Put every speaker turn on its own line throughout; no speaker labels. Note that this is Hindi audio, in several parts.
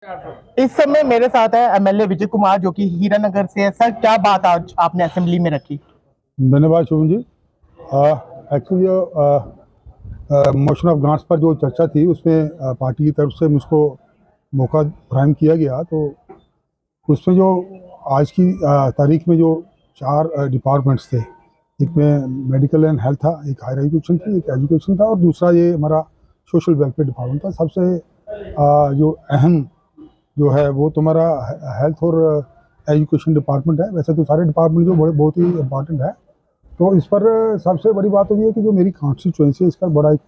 इस समय मेरे साथ है एमएलए विजय कुमार जो कि हीरानगर से है। सर, क्या बात आज आपने असेंबली में रखी?
धन्यवाद Shubham ji. Actually motion of grants पर जो चर्चा थी उसमें पार्टी की तरफ से मुझको मौका फराहम किया गया, तो उसमें जो आज की तारीख में जो 4 डिपार्टमेंट्स थे, एक में मेडिकल एंड हेल्थ था, एक हायर एजुकेशन थी, एक एजुकेशन था और दूसरा ये हमारा सोशल वेलफेयर डिपार्टमेंट था। सबसे जो अहम जो है वो तुम्हारा हेल्थ और एजुकेशन डिपार्टमेंट है। वैसे तो सारे डिपार्टमेंट जो बड़े बहुत ही इंपॉर्टेंट है, तो इस पर सबसे बड़ी बात तो ये है कि जो मेरी कॉन्स्टिट्यूएंसी है इसका बड़ा एक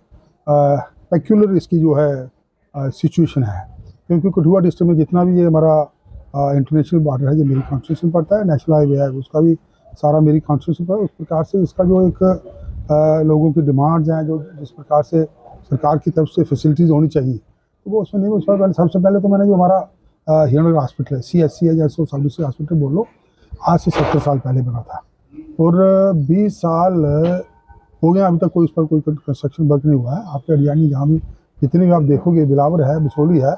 पेक्यूलर इसकी जो है सिचुएशन है, क्योंकि कठुआ डिस्ट्रिक्ट में जितना भी ये हमारा इंटरनेशनल बॉर्डर है, जो मेरी कॉन्स्टिट्यूशन पड़ता है, नेशनल हाईवे है, उसका भी सारा मेरी कॉन्स्टिट्यूशन पर। उस प्रकार से इसका जो एक लोगों की डिमांड्स हैं, जो जिस प्रकार से सरकार की तरफ से फैसिलिटीज़ होनी चाहिए, तो वो उसमें नहीं। उस पर सबसे पहले तो मैंने जो हमारा हीरानगर हॉस्पिटल है, CSC है, जैसे सब डिस्ट्रिक्ट हॉस्पिटल बोल लो, आज से 70 साल पहले बना था और 20 साल हो गया, अभी तक कोई इस पर कोई कंस्ट्रक्शन वर्क नहीं हुआ है। आपके हरियाणी जहाँ भी जितने भी आप देखोगे, बिलावर है, बिसोली है,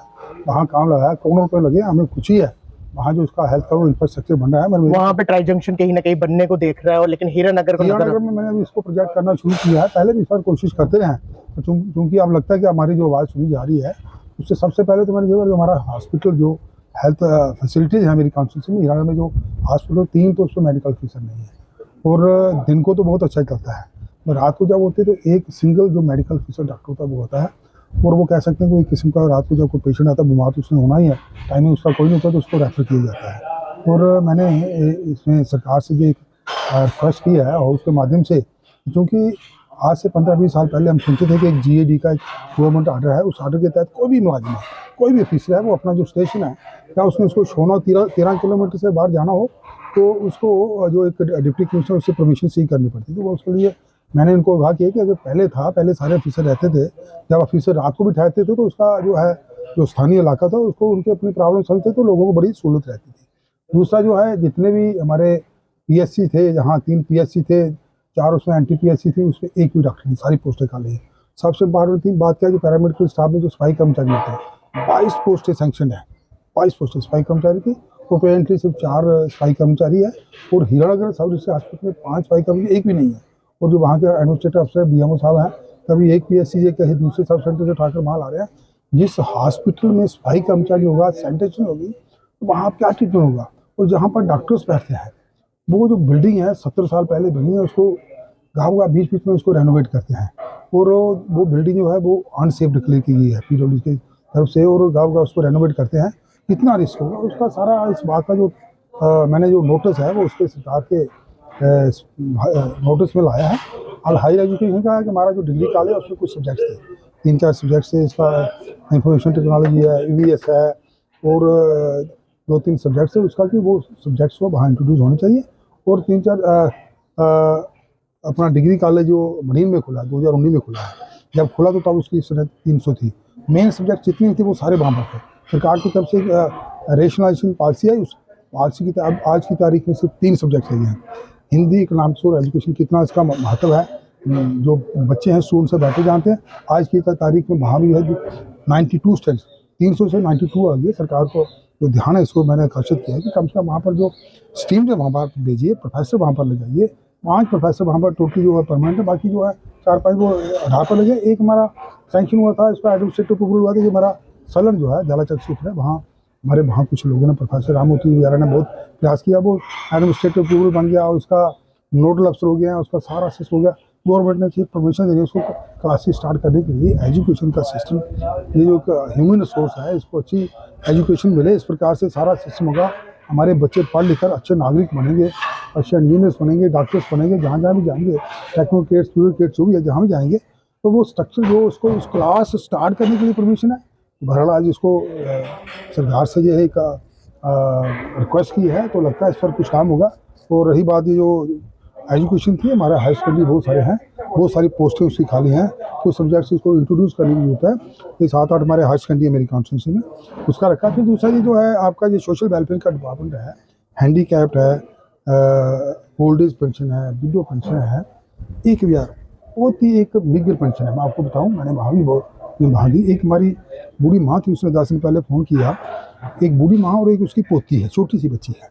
वहाँ काम लगा है, करोड़ों रुपये लगे, हमें कुछ ही है वहाँ जो उसका हेल्थ का वो इंफ्रास्ट्रक्चर बन रहा है।
वहाँ पे ट्राई जंक्शन कहीं ना कहीं बनने को देख रहा है, और लेकिन हीरानगर
में मैंने अभी इसको प्रोजेक्ट करना शुरू किया है। पहले भी इस पर कोशिश करते रहे, तो क्योंकि अब लगता है कि हमारी जो आवाज़ सुनी जा रही है, उससे सबसे पहले तो मैंने जो हमारा हॉस्पिटल जो हेल्थ फैसिलिटीज़ है मेरी कॉन्स्टिट्यूंसी में, हीरानगर में जो हॉस्पिटल 3 तो उसमें मेडिकल ऑफिसर नहीं है, और दिन को तो बहुत अच्छा चलता है, पर रात को जब होती है तो एक सिंगल जो मेडिकल ऑफिसर डॉक्टर होता है वो होता है, और वो कह सकते हैं कोई किस्म का रात को जब कोई पेशेंट आता है बीमार, तो उसने होना ही है, टाइमिंग उसका कोई नहीं होता, तो उसको रेफर किया जाता है। और मैंने इसमें सरकार से भी एक रिक्वेस्ट किया है, और उसके माध्यम से, क्योंकि आज से 15-20 साल पहले हम सुनते थे कि एक GAD का एक गवर्नमेंट आर्डर है, उस आर्डर के तहत कोई भी मुलाजिम है, कोई भी ऑफिसर है, वो अपना जो स्टेशन है, क्या उसने उसको सोना 13 किलोमीटर से बाहर जाना हो, तो उसको जो एक डिप्टी कमिश्नर उससे परमिशन सी करनी पड़ती थी। तो उसके लिए मैंने इनको कहा कि अगर पहले सारे ऑफिसर रहते थे, जब ऑफिसर रात को भी ठहरते थे, तो उसका जो है जो स्थानीय इलाका था उसको उनके अपनी प्रॉब्लम सुनते, तो लोगों को बड़ी सहूलत रहती थी। दूसरा जो है, जितने भी हमारे PSC थे, जहाँ 3 PSC थे, 4 उसमें NTPSC थी, उसमें एक भी डॉक्टर नहीं, सारी पोस्टें खाली हैं। सबसे इम्पॉर्टेंट थी बात क्या है, जो पैरामेडिकल स्टाफ में जो सफाई कर्मचारी होते हैं, 22 पोस्टें सैंक्शन है, 22 पोस्टें सफाई कर्मचारी की, तो पेरेंटली सिर्फ 4 सफाई कर्मचारी है, और हीरानगर सब डिस्ट्रिक्ट हॉस्पिटल में 5 सफाई कर्मचारी, एक भी नहीं है। और जो वहाँ के एडमिनिस्ट्रेटिव अफसर BMO साहब हैं, कभी एक PSC से कहीं दूसरे सब सेंटर से उठाकर माल आ रहे हैं। जिस हॉस्पिटल में सफाई कर्मचारी होगा, सैनिटेशन होगी, तो वहाँ क्या ट्रीटमेंट होगा। और जहाँ पर डॉक्टर्स बैठते हैं, वो जो बिल्डिंग है 70 साल पहले बनी है, उसको गाँव का बीच में उसको रेनोवेट करते हैं, और वो बिल्डिंग जो है वो अनसेफ डिक्लेयर की गई है PWD की तरफ से, और गाँव का उसको रेनोवेट करते हैं। कितना रिस्क होगा उसका, सारा इस बात का जो मैंने जो नोटिस है वो उसके सरकार के नोटिस में लाया है। और हायर एजुकेशन का है कि हमारा जो डिग्री कॉलेज है उसमें कुछ सब्जेक्ट्स थे, 3-4 सब्जेक्ट्स है, इसका इंफॉर्मेशन टेक्नोलॉजी है, EVS है, और 2-3 सब्जेक्ट्स है उसका, कि वो सब्जेक्ट्स को वहाँ इंट्रोड्यूस होने चाहिए। और 3-4 अपना डिग्री कॉलेज जो मरीन में खुला है, 2019 में खुला है, जब खुला तो तब उसकी स्टूडेंट 300 थी। मेन सब्जेक्ट जितनी थी वो सारे वहाँ पर थे। सरकार की तरफ से रेशनलाइजेशन पॉलिसी है, उस पॉलिसी की अब आज की तारीख में सिर्फ 3 सब्जेक्ट हैं, हिंदी, इकोनॉमिक्स और एजुकेशन। कितना इसका महत्व है जो बच्चे हैं स्कूल से बैठे जानते हैं। आज की तारीख में वहाँ भी है 92 स्टूडेंट्स, 300 से 92 आ गई। सरकार को जो ध्यान है इसको मैंने आकर्षित किया है कि कम से कम वहाँ पर जो स्ट्रीम जो वहाँ पर भेजिए, प्रोफेसर वहाँ पर ले जाइए, 5 प्रोफेसर वहाँ पर टोटली जो है परमानेंट है, बाकी जो है 4-5 वो आधार पर ले जाए। एक हमारा सैंक्शन हुआ था, इसका एडमिनिस्ट्रेटिव अप्रूवल हुआ था, ये हमारा सलन जो है झालाचक क्षेत्र है, वहाँ हमारे वहाँ कुछ लोगों ने, प्रोफेसर राममूर्ति वगैरह ने बहुत प्रयास किया, वो एडमिनिस्ट्रेटिव अप्रूवल बन गया, और उसका नोडल अफसर हो गया, उसका सारा सिस्टम हो गया। गवर्नमेंट ने सिर्फ परमिशन देनी उसको क्लासेस स्टार्ट करने के लिए। एजुकेशन का सिस्टम, ये जो ह्यूमन रिसोर्स है, इसको अच्छी एजुकेशन मिले, इस प्रकार से सारा सिस्टम होगा। हमारे बच्चे पढ़ लिख कर अच्छे नागरिक बनेंगे, अच्छे इंजीनियर्स बनेंगे, डॉक्टर्स बनेंगे, जहाँ जहाँ भी जाएंगे, टेक्नोक्रेट्स, ब्यूरोक्रेट्स जो भी है, जहाँ भी जाएंगे, तो वो स्ट्रक्चर जो उसको उस क्लास स्टार्ट करने के लिए परमिशन है। बहरहाल आज इसको सरकार से ये एक रिक्वेस्ट की है, तो लगता है इस पर कुछ काम होगा। और रही बात ये जो एजुकेशन थी, हमारे हाई सेकेंडरी बहुत सारे हैं, बहुत सारी पोस्टें उसकी खाली हैं, कुछ सब्जेक्ट्स इसको इंट्रोड्यूस करने की जरूरत है। ये 7-8 हमारे हाई सेकेंडरी है मेरी कॉन्स्टिट्यूंसी में, उसका रखा। फिर दूसरा ये जो है आपका ये सोशल वेलफेयर का डिपार्टमेंट है, हैंडीकैप्ड है, ओल्ड एज पेंशन है, विडो पेंशन है, एक यार बहुत ही एक बिगर पेंशन है। मैं आपको बताऊँ, मैंने वहाँ भी बहुत वहाँ दी। एक हमारी बूढ़ी माँ थी, उसने 10 दिन पहले फ़ोन किया एक बूढ़ी माँ और एक उसकी पोती है, छोटी सी बच्ची है।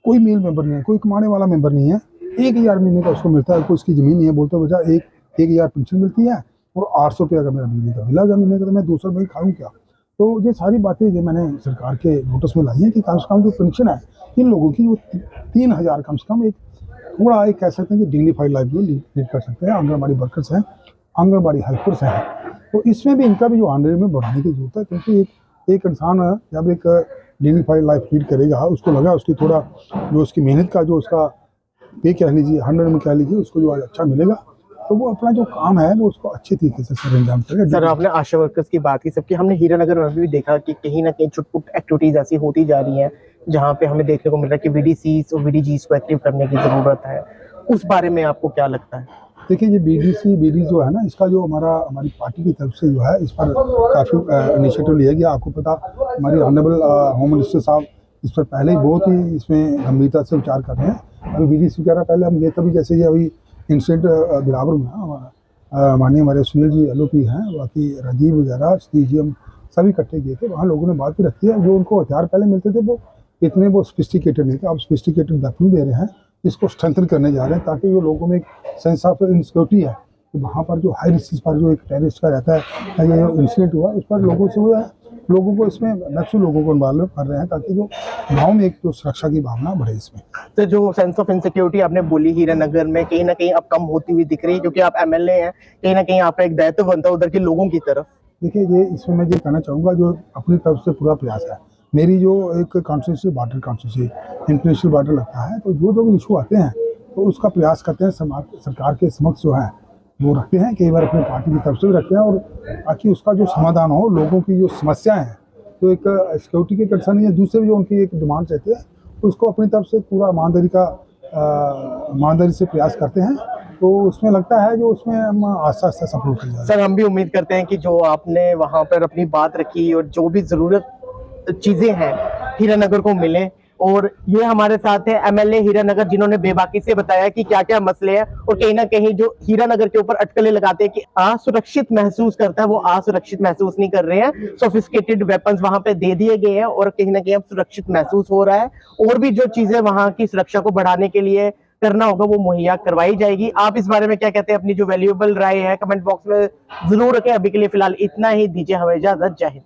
कोई मेल मेंबर नहीं है, कोई कमाने वाला मेंबर नहीं है। 1,000 महीने का उसको मिलता है, कोई उसकी ज़मीन नहीं है। बोलते वजह 1,000 पेंशन मिलती है और 800 रुपये का मेरा बिजली का बिल आ गया महीने का, तो मैं 200 रुपये खाऊँ क्या? तो ये सारी बातें जो मैंने सरकार के नोटिस में लाई हैं कि कम से कम जो पेंशन है इन लोगों की, वो 3,000 कम से कम एक थोड़ा एक कह सकते हैं कि डिग्निफाइड लाइफ जो लीड कर सकते हैं। आंगनबाड़ी वर्कर्स हैं, आंगनबाड़ी हेल्पर्स हैं, तो इसमें भी इनका भी जो ऑनरेरी में बढ़ाने की जरूरत है, क्योंकि एक इंसान जब एक डिग्निफाइड लाइफ लीड करेगा, उसको लगा उसकी थोड़ा जो उसकी मेहनत का जो उसका पे कह लीजिए 100 में कह लीजिए, उसको जो अच्छा मिलेगा, तो वो अपना जो काम है वो उसको अच्छे तरीके से सर अंजाम करेगा।
सर आपने आशा वर्कर्स की बात की, सबकी हमने हीरानगर में भी देखा कि कहीं ना कहीं छुटपुट एक्टिविटीज ऐसी होती जा रही हैं जहाँ पे हमें देखने को मिल रहा है कि वीडीसीज और वीडीजीज को एक्टिव करने की जरूरत है। उस बारे में आपको क्या लगता है?
देखिए, ये बीडी जो है ना, इसका जो हमारी पार्टी की तरफ से जो है इस पर काफ़ी इनिशिएटिव लिया गया। आपको पता, हमारी ऑनरेबल होम मिनिस्टर साहब इस पर पहले ही बहुत ही इसमें गंभीरता से विचार कर रहे हैं। अभी बीडीसी वगैरह पहले हम ये तभी जैसे ये अभी इंसिडेंट बिलावर में माननीय हमारे सुनील जी एलओपी हैं, बाकी राजीव वगैरह सतीश जी, हम सभी इकट्ठे गए थे। वहाँ लोगों ने बात भी रखी है, जो उनको हथियार पहले मिलते थे वो इतने वो सोफिस्टिकेटेड नहीं थे, अब सोफिस्टिकेटेड वेपन दे रहे हैं, इसको स्ट्रेंथन करने जा रहे हैं, ताकि जो लोगों में एक सेंस ऑफ इनसिक्योरिटी है कि वहाँ पर जो हाई रिस्क पर जो एक टेररिस्ट का रहता है, ये जो इंसिडेंट हुआ उस पर लोगों से हुआ है, लोगों को इसमें मैक्सिमम लोगों को इन्वॉल्व कर रहे हैं, ताकि जो गाँव में एक जो सुरक्षा की भावना बढ़े इसमें।
तो जो सेंस ऑफ इनसिक्योरिटी आपने बोली हीरानगर में कहीं ना कहीं अब कम होती हुई दिख रही है, क्योंकि आप एमएलए हैं, कहीं ना कहीं आपका एक दायित्व बनता है उधर के लोगों की तरफ।
देखिए, ये इसमें मैं ये कहना चाहूँगा, जो अपनी तरफ से पूरा प्रयास है। मेरी जो एक constituency border constituency international border लगता है, तो जो इशू आते हैं तो उसका प्रयास करते हैं सरकार के समक्ष जो है वो रखते हैं, कई बार अपने पार्टी की तरफ से भी रखते हैं, और ताकि उसका जो समाधान हो, लोगों की जो समस्याएं हैं, तो एक सिक्योरिटी की कंसर्न है, दूसरे भी जो उनकी एक डिमांड रहती है, तो उसको अपनी तरफ से पूरा ईमानदारी से प्रयास करते हैं। तो उसमें लगता है जो उसमें हम आस्ता आस्ता सफल होते जाएंगे।
सर हम भी उम्मीद करते हैं कि जो आपने वहां पर अपनी बात रखी और जो भी जरूरत चीजें हैं हीरानगर को मिले। और ये हमारे साथ है एमएलए हीरानगर, जिन्होंने बेबाकी से बताया कि क्या क्या मसले हैं, और कहीं ना कहीं जो हीरानगर के ऊपर अटकलें लगाते हैं कि असुरक्षित महसूस करता है, वो असुरक्षित महसूस नहीं कर रहे हैं। सोफिस्टिकेटेड वेपन्स वहां पे दे दिए गए हैं और कहीं ना कहीं अब सुरक्षित महसूस हो रहा है, और भी जो चीजें वहां की सुरक्षा को बढ़ाने के लिए करना होगा वो मुहैया करवाई जाएगी। आप इस बारे में क्या कहते हैं? अपनी जो वैल्यूएबल राय है कमेंट बॉक्स में जरूर रखें। अभी के लिए फिलहाल इतना ही, दीजिए हमें इजाजत। जय हिंद।